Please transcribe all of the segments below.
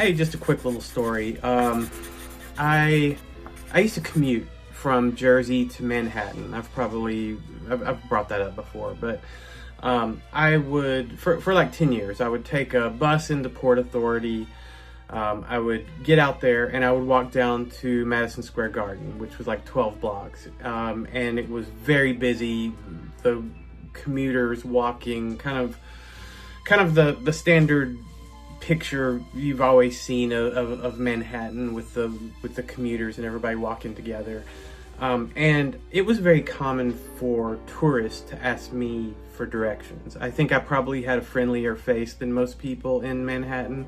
Hey, just a quick little story. I used to commute from Jersey to Manhattan. I've brought that up before, but I would for like 10 years I would take a bus into Port Authority. I would get out there and I would walk down to Madison Square Garden, which was like 12 blocks, and it was very busy. The commuters walking, kind of the standard picture you've always seen of Manhattan with the commuters and everybody walking together. And it was very common for tourists to ask me for directions. I think I probably had a friendlier face than most people in Manhattan.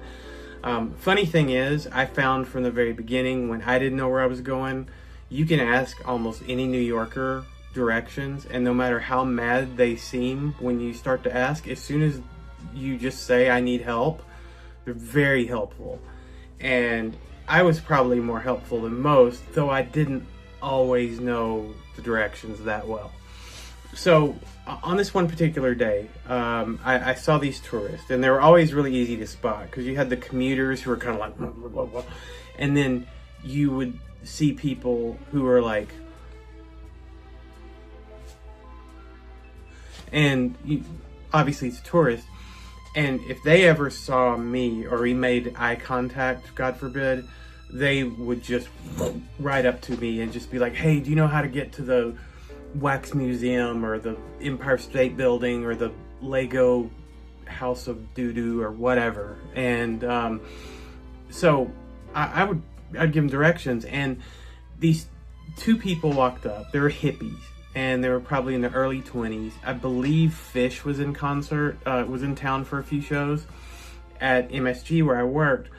Funny thing is, I found from the very beginning, when I didn't know where I was going, you can ask almost any New Yorker directions, and no matter how mad they seem when you start to ask, as soon as you just say, I need help, they're very helpful. And I was probably more helpful than most, though I didn't always know the directions that well. So on this one particular day, I saw these tourists, and they were always really easy to spot because you had the commuters who were kind of like, blah, blah, blah, blah. And then you would see people who were like, obviously it's a tourist, and if they ever saw me or we made eye contact, God forbid, they would just ride up to me and just be like, hey, do you know how to get to the Wax Museum or the Empire State Building or the Lego House of Doo-Doo or whatever? And so I'd give them directions, and these two people walked up. They were hippies, and they were probably in their early 20s. I believe Fish was in was in town for a few shows at MSG where I worked.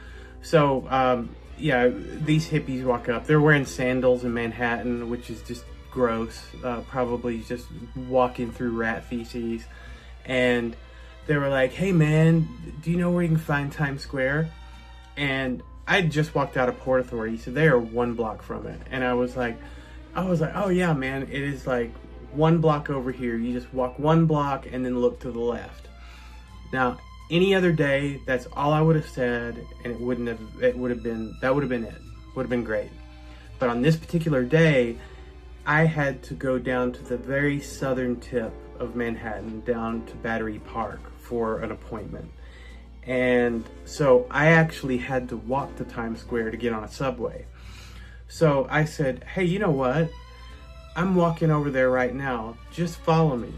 So yeah, these hippies walk up. They're wearing sandals in Manhattan, which is just gross, probably just walking through rat feces. And they were like, hey man, do you know where you can find Times Square? And I just walked out of Port Authority, so they are 1 block from it. And I was like, oh yeah, man, it is like 1 block over here. You just walk 1 block and then look to the left. Now, any other day, that's all I would have said, and that would have been it. Would have been great. But on this particular day, I had to go down to the very southern tip of Manhattan, down to Battery Park for an appointment. And so I actually had to walk to Times Square to get on a subway. So I said, hey, you know what? I'm walking over there right now. Just follow me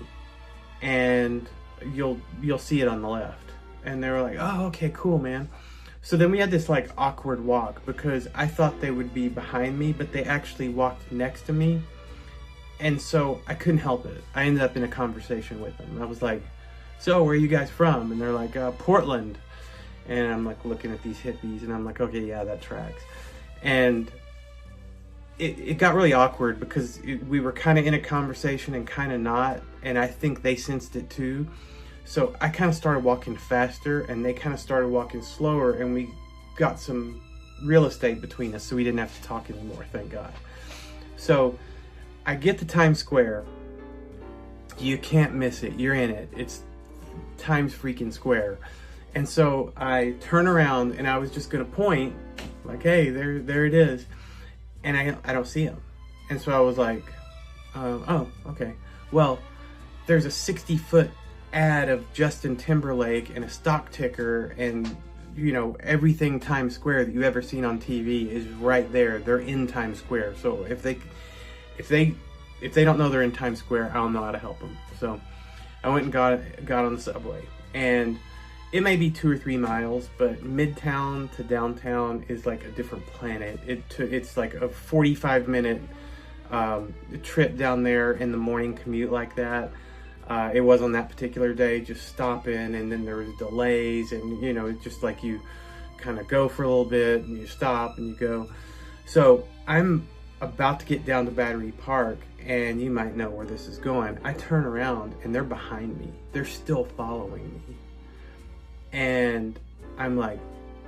and you'll see it on the left. And they were like, oh, okay, cool, man. So then we had this like awkward walk because I thought they would be behind me, but they actually walked next to me. And so I couldn't help it. I ended up in a conversation with them. I was like, so where are you guys from? And they're like, Portland. And I'm like looking at these hippies and I'm like, okay, yeah, that tracks. And it got really awkward because we were kind of in a conversation and kind of not. And I think they sensed it too. So I kind of started walking faster and they kind of started walking slower, and we got some real estate between us, so we didn't have to talk anymore, thank God. So I get to Times Square. You can't miss it. You're in it. It's Times freaking Square. And so I turn around and I was just going to point like, hey, there it is. And I don't see him. And so I was like, oh, okay. Well, there's a 60-foot ad of Justin Timberlake and a stock ticker, and you know, everything Times Square that you've ever seen on TV is right there. They're in Times Square. So if they don't know they're in Times Square, I don't know how to help them. So I went and got on the subway, and it may be 2 or 3 miles, but Midtown to downtown is like a different planet. It's like a 45-minute trip down there in the morning commute like that. It was on that particular day, just stopping, and then there was delays, and you know, it's just like you kind of go for a little bit and you stop and you go. So I'm about to get down to Battery Park, and you might know where this is going. I turn around and they're behind me. They're still following me. And I'm like,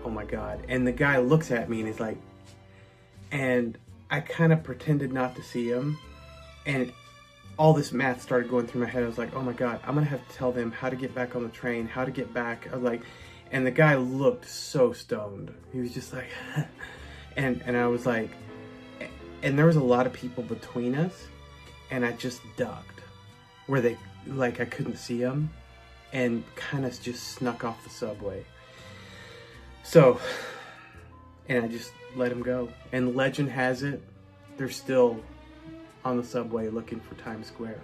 oh my God. And the guy looks at me and he's like, and I kind of pretended not to see him. And all this math started going through my head. I was like, oh my God, I'm gonna have to tell them how to get back on the train, how to get back. I was like, And the guy looked so stoned. He was just like, and I was like, and there was a lot of people between us, and I just ducked where they, like, I couldn't see them, and kind of just snuck off the subway. So, and I just let him go. And legend has it, they're still on the subway looking for Times Square.